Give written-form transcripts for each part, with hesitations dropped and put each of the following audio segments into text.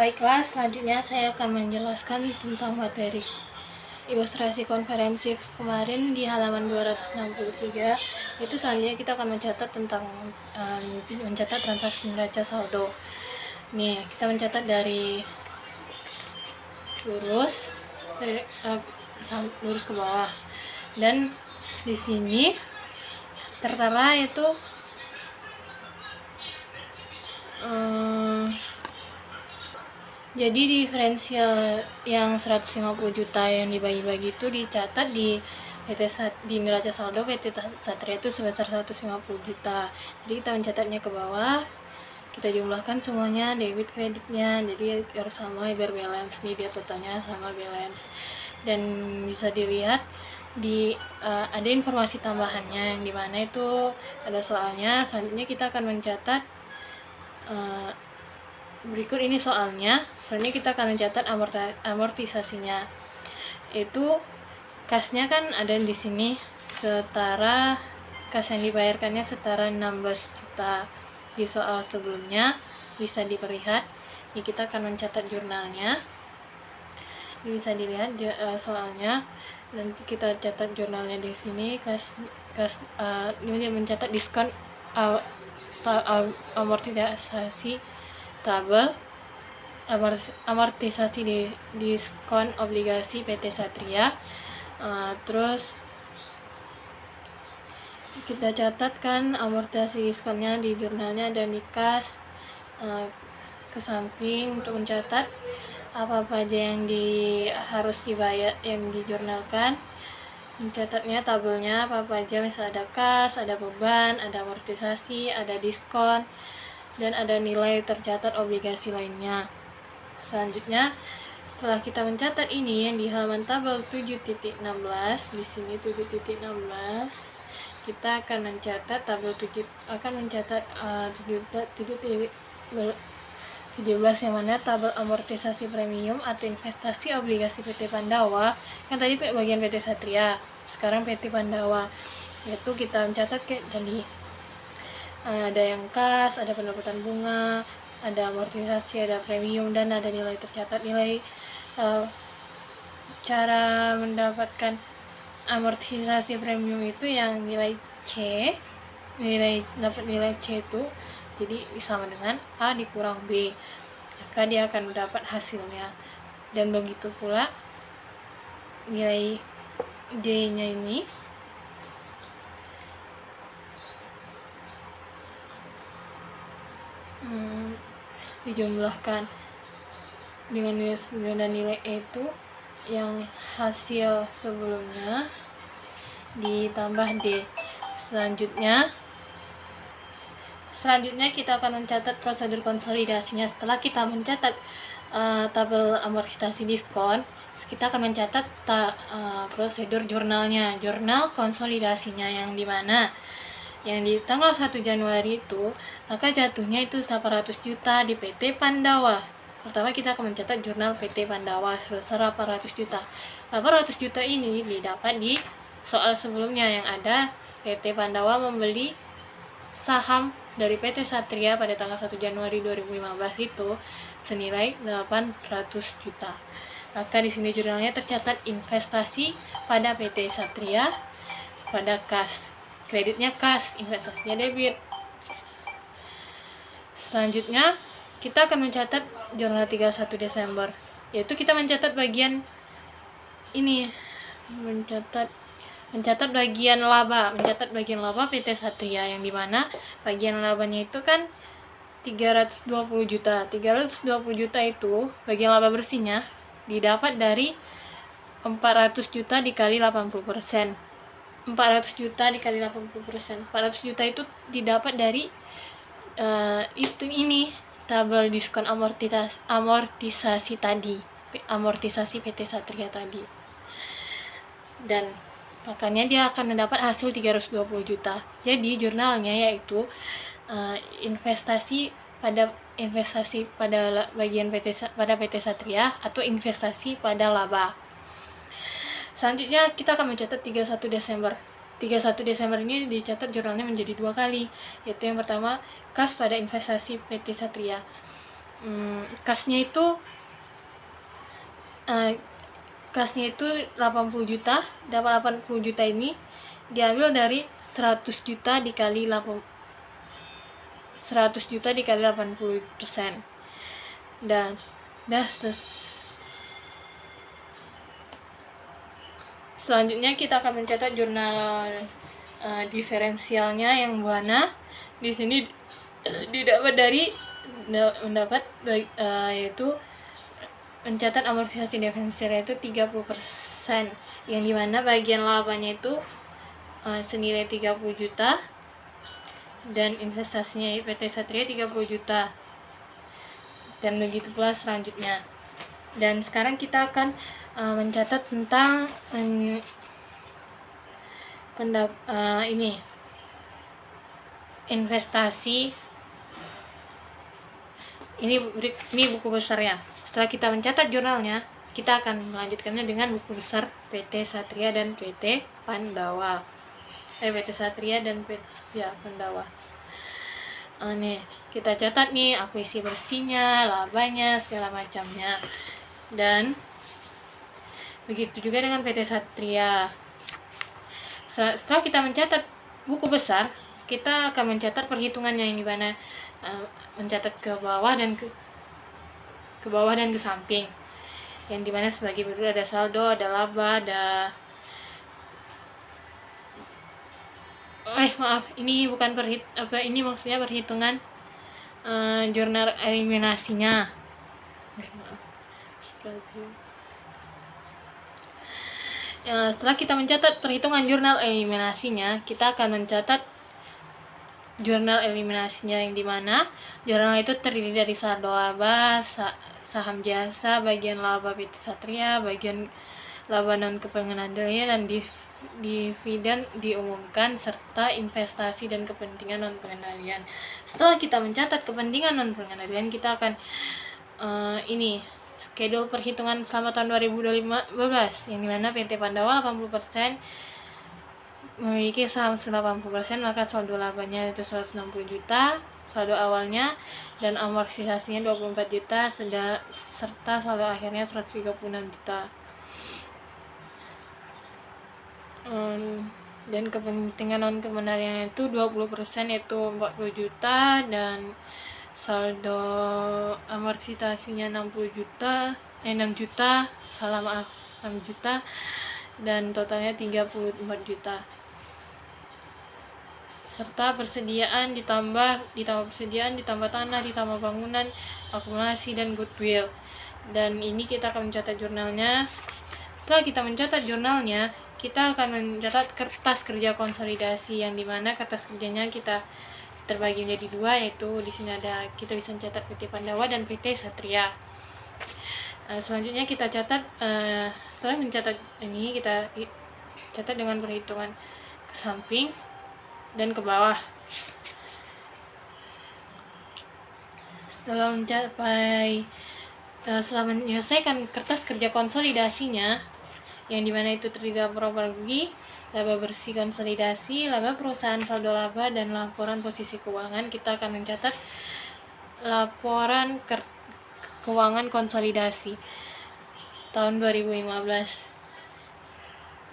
Baiklah, selanjutnya saya akan menjelaskan tentang materi ilustrasi komprehensif kemarin di halaman 263. Itu selanjutnya kita akan mencatat tentang mencatat transaksi neraca saldo. Nih, kita mencatat dari lurus lurus ke bawah. Dan di sini tertera itu jadi diferensial yang 150 juta yang dibagi-bagi itu dicatat di neraca saldo PT Satria itu sebesar 150 juta. Jadi kita mencatatnya ke bawah, kita jumlahkan semuanya, debit kreditnya, jadi harus sama biar balance nih, dia totalnya sama balance. Dan bisa dilihat di ada informasi tambahannya yang dimana itu ada soalnya. Selanjutnya kita akan mencatat berikut ini soalnya kita akan mencatat amortisasinya. Itu kasnya kan ada di sini, setara kas yang dibayarkannya setara 16 juta. Di soal sebelumnya bisa diperlihat. Ini kita akan mencatat jurnalnya. Ini bisa dilihat soalnya. Nanti kita catat jurnalnya di sini. Ini mencatat diskon amortisasi tabel amortisasi di diskon obligasi PT Satria. Terus kita catatkan amortisasi diskonnya di jurnalnya dan di kas ke samping untuk mencatat apa aja yang harus dibayar, yang dijurnalkan. Mencatatnya tabelnya apa aja, misalnya ada kas, ada beban, ada amortisasi, ada diskon, dan ada nilai tercatat obligasi lainnya. Selanjutnya, setelah kita mencatat ini yang di halaman tabel 7.16, di sini 7.16, kita akan mencatat tabel 7 akan mencatat 7.17 yang mana tabel amortisasi premium atau investasi obligasi PT Pandawa. Kan tadi bagian PT Satria, sekarang PT Pandawa. Yaitu kita mencatat kayak tadi, ada yang kas, ada pendapatan bunga, ada amortisasi, ada premium, dan ada nilai tercatat. Nilai cara mendapatkan amortisasi premium itu yang nilai C, dapat nilai C itu jadi sama dengan A dikurang B, maka dia akan mendapat hasilnya. Dan begitu pula nilai D nya ini dijumlahkan dengan nilai E itu yang hasil sebelumnya ditambah D. Selanjutnya kita akan mencatat prosedur konsolidasinya. Setelah kita mencatat tabel amortisasi diskon, kita akan mencatat prosedur jurnalnya, jurnal konsolidasinya, yang dimana yang di tanggal 1 Januari itu maka jatuhnya itu 800 juta di PT Pandawa. Pertama kita akan mencatat jurnal PT Pandawa sebesar 800 juta. 800 juta ini didapat di soal sebelumnya yang ada PT Pandawa membeli saham dari PT Satria pada tanggal 1 Januari 2015 itu senilai 800 juta. Maka di sini jurnalnya tercatat investasi pada PT Satria pada kas. Kreditnya kas, investasinya debit. Selanjutnya kita akan mencatat jurnal 31 Desember, yaitu kita mencatat bagian ini, mencatat bagian laba PT Satria, yang dimana bagian labanya itu kan 320 juta. 320 juta itu bagian laba bersihnya didapat dari 400 juta dikali 80%. 400 juta dikali 80%. 400 juta itu didapat dari ini tabel diskon amortisasi tadi, amortisasi PT Satria tadi. Dan makanya dia akan mendapat hasil 320 juta. Jadi jurnalnya yaitu investasi pada bagian PT Satria atau investasi pada laba. Selanjutnya kita akan mencatat 31 Desember. 31 Desember ini dicatat jurnalnya menjadi 2 kali, yaitu yang pertama kas pada investasi PT Satria. kasnya itu kasnya itu 80 juta. Dapat 80 juta ini diambil dari 100 juta dikali 100 juta dikali 80%. Dan selanjutnya kita akan mencatat jurnal diferensialnya yang buana. Di sini didapat yaitu mencatat amortisasi diferensial yaitu 30%, yang dimana bagian labanya itu senilai 30 juta dan investasinya PT Satria 30 juta, dan begitu pula selanjutnya. Dan sekarang kita akan mencatat tentang investasi. Ini buku besarnya. Setelah kita mencatat jurnalnya, kita akan melanjutkannya dengan buku besar PT Satria dan PT Pandawa. PT Satria dan Pandawa. Nih, kita catat nih akuisisi bersihnya, labanya, segala macamnya. Dan begitu juga dengan PT Satria. Setelah kita mencatat buku besar, kita akan mencatat perhitungannya, yang dimana mencatat ke bawah dan ke samping, yang dimana sebagai berikut: ada saldo, ada laba, ada ini bukan ini maksudnya perhitungan jurnal eliminasinya. Setelah kita mencatat perhitungan jurnal eliminasinya, kita akan mencatat jurnal eliminasinya, yang dimana jurnal itu terdiri dari saldo laba, saham jasa, bagian laba PT Satria, bagian laba non kepengendalian, dan dividen diumumkan, serta investasi dan kepentingan non pengendalian. Setelah kita mencatat kepentingan non pengendalian, kita akan schedule perhitungan selama tahun 2015, yang dimana PT Pandawa 80% memiliki saham 80%, maka saldo labanya itu 160 juta saldo awalnya, dan amortisasinya 24 juta, serta saldo akhirnya 136 juta. Dan kepentingan non kemenarian itu 20%, yaitu 40 juta, dan saldo amortisasinya 6 juta, dan totalnya 34 juta. Serta persediaan ditambah tanah, ditambah bangunan, akumulasi, dan goodwill. Dan ini kita akan mencatat jurnalnya. Setelah kita mencatat jurnalnya, kita akan mencatat kertas kerja konsolidasi, yang dimana kertas kerjanya kita terbagi menjadi dua, yaitu di sini kita bisa mencatat PT Pandawa dan PT Satria. Selanjutnya kita catat, setelah mencatat ini, kita catat dengan perhitungan ke samping dan ke bawah. Setelah menyelesaikan kertas kerja konsolidasinya, yang dimana itu terdiri dari laporan rugi, laba bersih konsolidasi, laba perusahaan, saldo laba, dan laporan posisi keuangan, kita akan mencatat laporan keuangan konsolidasi tahun 2015.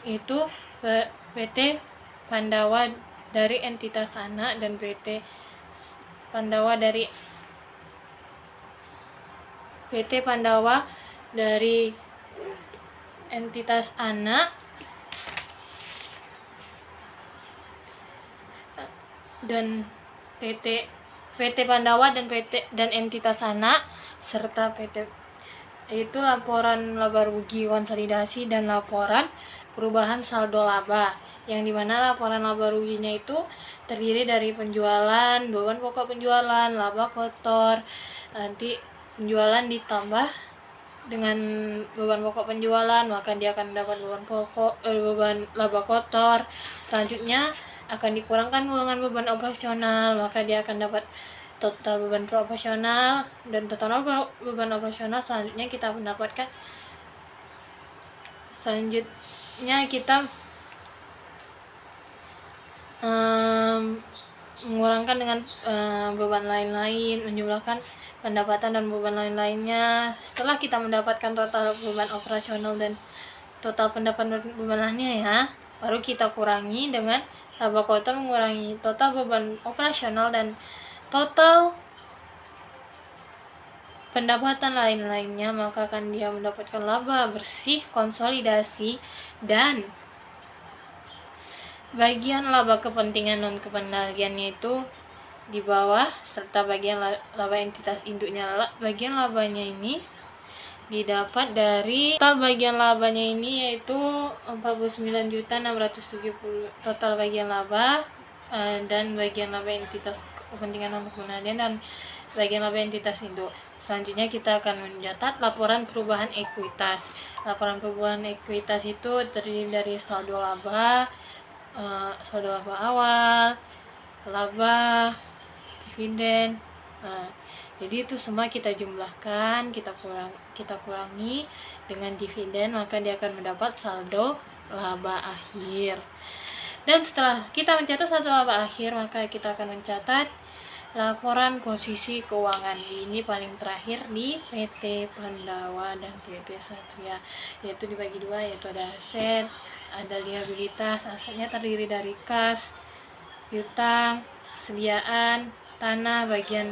Itu PT Pandawa dari entitas anak, dan PT Pandawa dari entitas anak, dan PT Pandawa dan entitas anak, serta PT itu laporan laba rugi konsolidasi dan laporan perubahan saldo laba, yang dimana laporan laba ruginya itu terdiri dari penjualan, beban pokok penjualan, laba kotor. Nanti penjualan ditambah dengan beban pokok penjualan, maka dia akan dapat beban laba kotor. Selanjutnya akan dikurangkan dengan beban operasional, maka dia akan dapat total beban operasional, dan total beban operasional selanjutnya kita mendapatkan. Selanjutnya kita mengurangkan dengan beban lain-lain, menjumlahkan pendapatan dan beban lain-lainnya. Setelah kita mendapatkan total beban operasional dan total pendapatan beban lainnya ya, baru kita kurangi dengan laba kotor, mengurangi total beban operasional dan total pendapatan lain-lainnya, maka akan dia mendapatkan laba bersih konsolidasi. Dan bagian laba kepentingan non kependaliannya itu di bawah, serta bagian laba entitas induknya. Bagian labanya ini didapat dari total bagian labanya ini yaitu 49.670 total bagian laba, dan bagian laba entitas kepentingan non kependalian dan bagian laba entitas induk. Selanjutnya kita akan mencatat laporan perubahan ekuitas. Laporan perubahan ekuitas itu terdiri dari saldo laba awal, laba, dividen. Jadi itu semua kita jumlahkan, kita kurangi dengan dividen, maka dia akan mendapat saldo laba akhir. Dan setelah kita mencatat saldo laba akhir, maka kita akan mencatat laporan posisi keuangan. Ini paling terakhir di PT Pandawa dan PT Satria, yaitu dibagi dua, yaitu ada aset, ada liabilitas. Asetnya terdiri dari kas, piutang, sediaan, tanah, bagian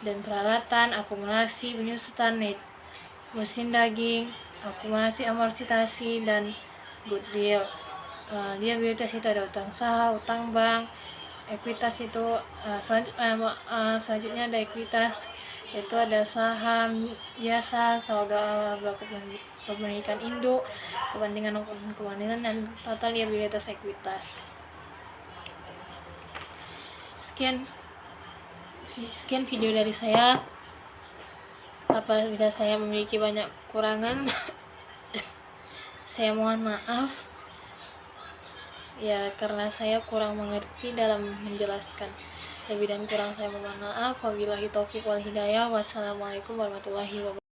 dan peralatan, akumulasi, penyusutan, mesin daging, akumulasi amortisasi, dan goodwill. Liabilitas itu ada utang usaha, utang bank. Ekuitas itu selanjutnya ada ekuitas, yaitu ada saham, jasa, saldo laba kepemilikan induk, kepentingan kepemilikan, dan total liabilitas ekuitas. Sekian video dari saya. Apabila saya memiliki banyak kekurangan, saya mohon maaf ya, karena saya kurang mengerti dalam menjelaskan. Lebih dan kurang saya mohon maaf. Wabillahi taufiq wal hidayah. Wassalamualaikum warahmatullahi wabarakatuh.